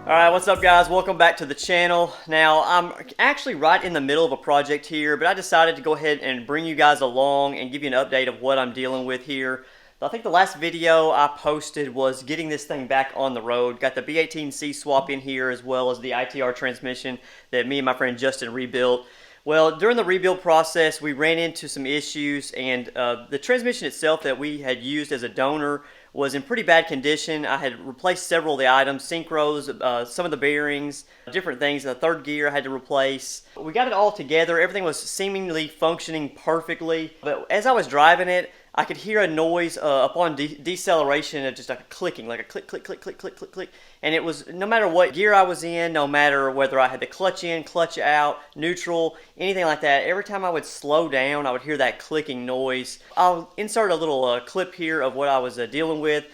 Alright, what's up guys? Welcome back to the channel. Now, I'm actually right in the middle of a project here, but I decided to go ahead and bring you guys along and give you an update of what I'm dealing with here. I think the last video I posted was getting this thing back on the road. Got the B18C swap in here as well as the ITR transmission that me and my friend Justin rebuilt. Well, during the rebuild process, we ran into some issues, and the transmission itself that we had used as a donor was in pretty bad condition. I had replaced several of the items, synchros, some of the bearings, different things. The third gear I had to replace. We got it all together. Everything was seemingly functioning perfectly, but as I was driving it, I could hear a noise upon deceleration of just like a clicking, like a click, click, click, click, click, click, click. And it was no matter what gear I was in, no matter whether I had the clutch in, clutch out, neutral, anything like that, every time I would slow down, I would hear that clicking noise. I'll insert a little clip here of what I was dealing with.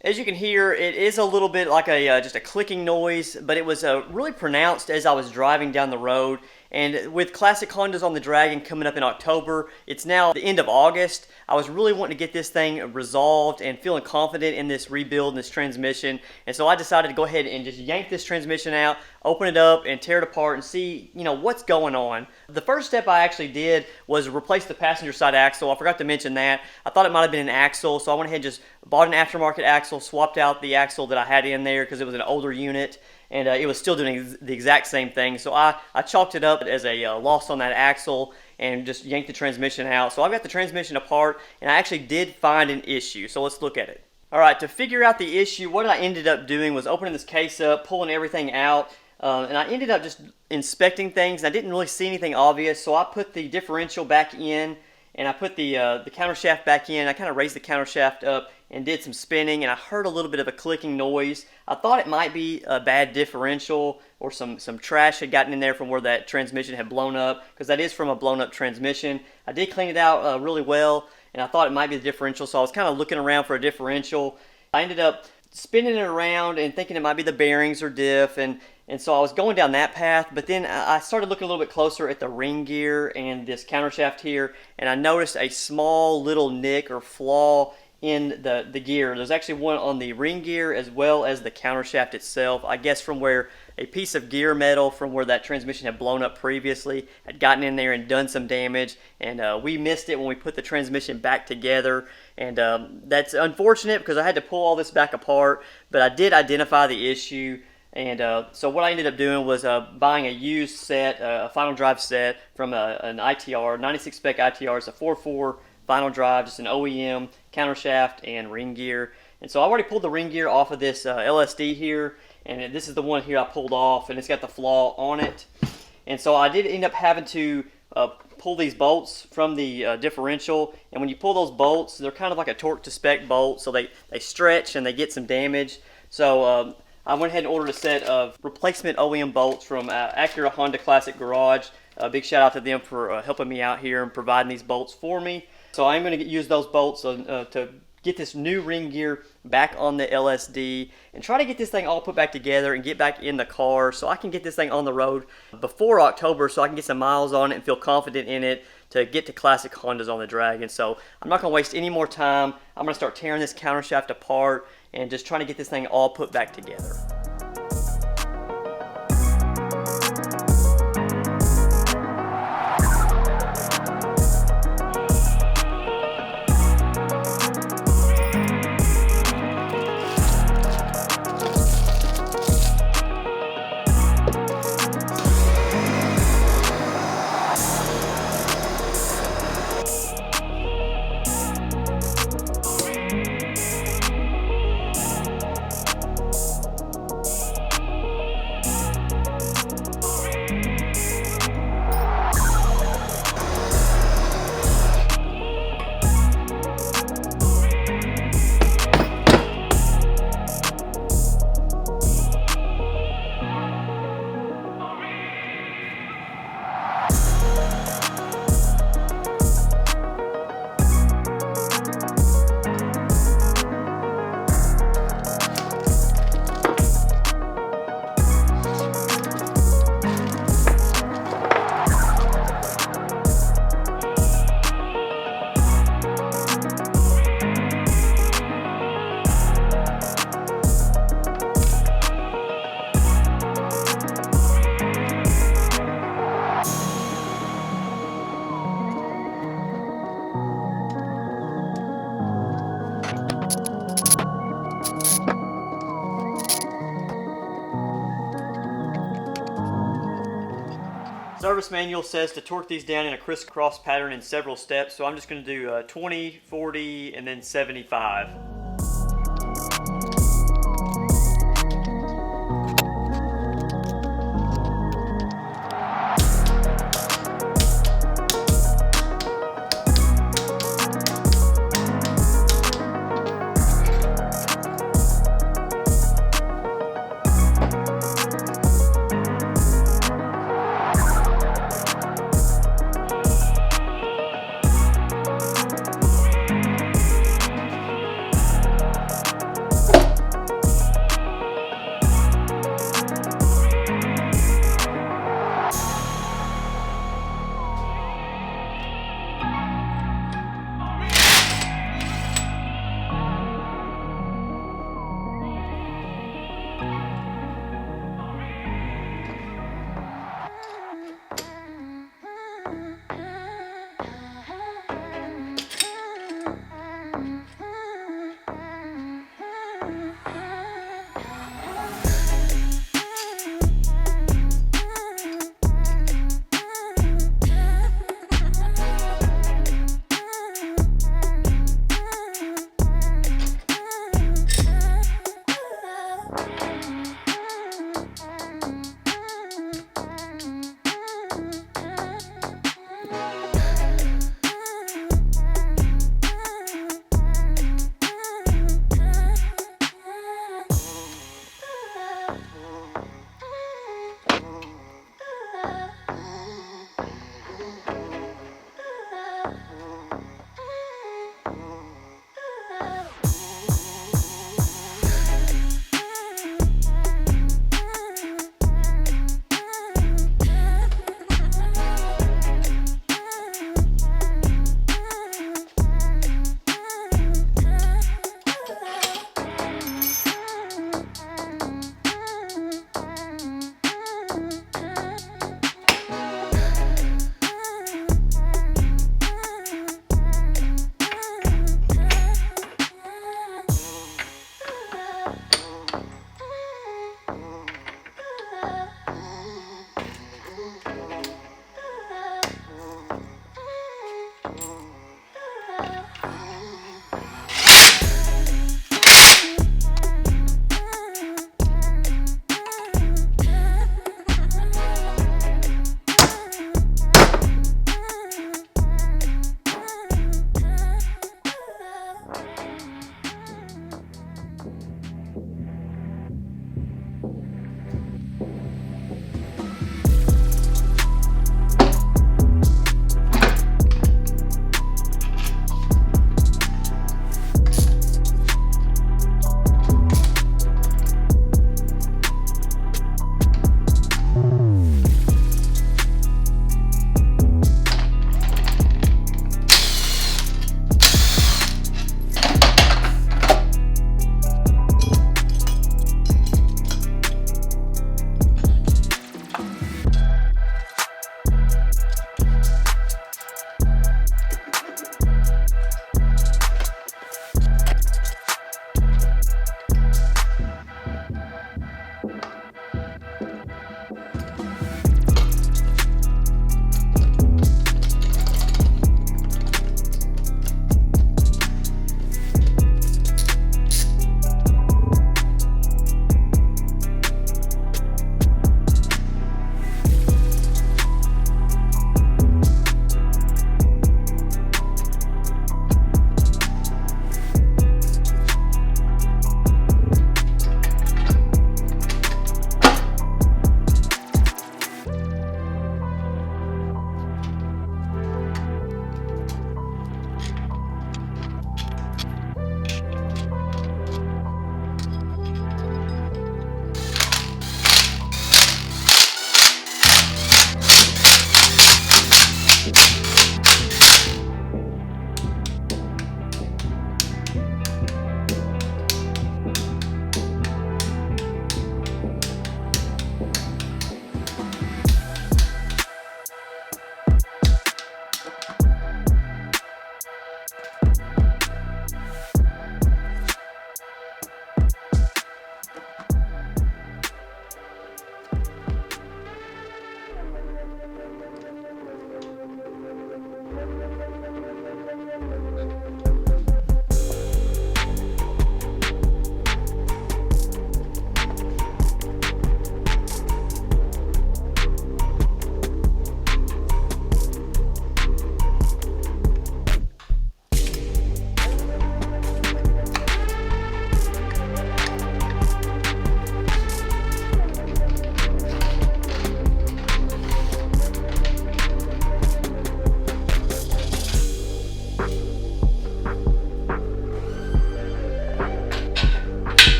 As you can hear, it is a little bit like a just a clicking noise, but it was really pronounced as I was driving down the road. And with classic Hondas on the Dragon coming up in October, it's now the end of August. I was really wanting to get this thing resolved and feeling confident in this rebuild and this transmission. And so I decided to go ahead and just yank this transmission out, open it up and tear it apart and see, what's going on. The first step I actually did was replace the passenger side axle. I forgot to mention that. I thought it might have been an axle, so I went ahead and just bought an aftermarket axle, swapped out the axle that I had in there because it was an older unit, and it was still doing the exact same thing. So I chalked it up as a loss on that axle and just yanked the transmission out. So I've got the transmission apart, and I actually did find an issue. So let's look at it. All right, to figure out the issue, what I ended up doing was opening this case up, pulling everything out, and I ended up just inspecting things. I didn't really see anything obvious, so I put the differential back in, and I put the countershaft back in. I kind of raised the countershaft up and did some spinning, and I heard a little bit of a clicking noise. I thought it might be a bad differential or some trash had gotten in there from where that transmission had blown up, because that is from a blown up transmission. I did clean it out really well, and I thought it might be the differential, so I was kind of looking around for a differential. I ended up spinning it around and thinking it might be the bearings or diff, and so I was going down that path, but then I started looking a little bit closer at the ring gear and this countershaft here, and I noticed a small little nick or flaw in the gear. There's actually one on the ring gear as well as the countershaft itself. I guess from where a piece of gear metal from where that transmission had blown up previously had gotten in there and done some damage, and we missed it when we put the transmission back together, and that's unfortunate because I had to pull all this back apart, but I did identify the issue. And so what I ended up doing was buying a used set, a final drive set from an ITR, 96 spec ITR. It's a 4.4 final drive, just an OEM, countershaft, and ring gear. And so I already pulled the ring gear off of this LSD here, and this is the one here I pulled off, and it's got the flaw on it. And so I did end up having to pull these bolts from the differential, and when you pull those bolts, they're kind of like a torque to spec bolt, so they stretch and they get some damage. So I went ahead and ordered a set of replacement OEM bolts from Acura Honda Classic Garage. Big shout out to them for helping me out here and providing these bolts for me. So I'm going to use those bolts to get this new ring gear back on the LSD and try to get this thing all put back together and get back in the car so I can get this thing on the road before October, so I can get some miles on it and feel confident in it to get to classic Hondas on the Dragon. So I'm not going to waste any more time. I'm going to start tearing this countershaft apart and just trying to get this thing all put back together. Service manual says to torque these down in a crisscross pattern in several steps, so I'm just going to do 20, 40, and then 75.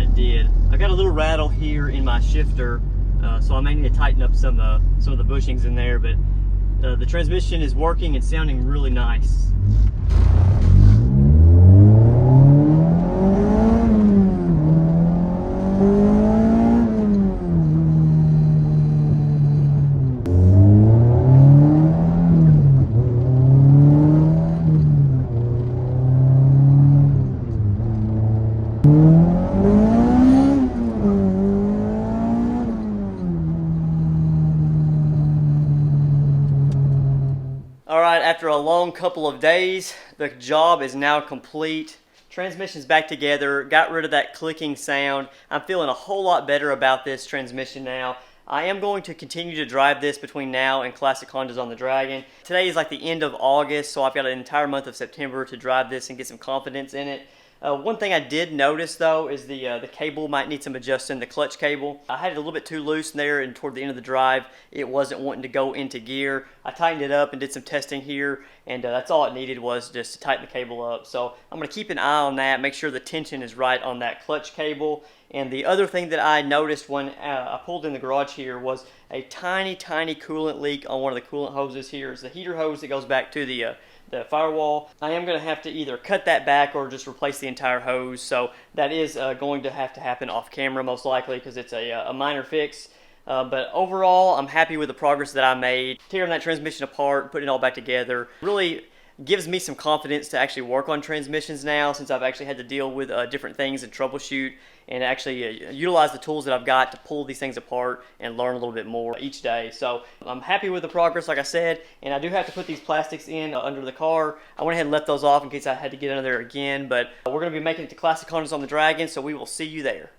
that did. I got a little rattle here in my shifter, so I may need to tighten up some of the bushings in there, but the transmission is working and sounding really nice. Alright, after a long couple of days, the job is now complete. Transmission's back together, got rid of that clicking sound. I'm feeling a whole lot better about this transmission now. I am going to continue to drive this between now and Classic Hondas on the Dragon. Today is like the end of August, so I've got an entire month of September to drive this and get some confidence in it. One thing I did notice though is the cable might need some adjusting, the clutch cable. I had it a little bit too loose in there, and toward the end of the drive it wasn't wanting to go into gear. I tightened it up and did some testing here, and that's all it needed was just to tighten the cable up. So I'm going to keep an eye on that, make sure the tension is right on that clutch cable. And the other thing that I noticed when I pulled in the garage here was a tiny coolant leak on one of the coolant hoses here. It's the heater hose that goes back to the firewall. I am going to have to either cut that back or just replace the entire hose, so that is going to have to happen off camera most likely, because it's a minor fix. But overall, I'm happy with the progress that I made. Tearing that transmission apart, putting it all back together, really gives me some confidence to actually work on transmissions now, since I've actually had to deal with different things and troubleshoot, and actually utilize the tools that I've got to pull these things apart and learn a little bit more each day. So I'm happy with the progress, like I said, and I do have to put these plastics in under the car. I went ahead and left those off in case I had to get under there again, but we're going to be making it to Classic Hondas on the Dragon, so we will see you there.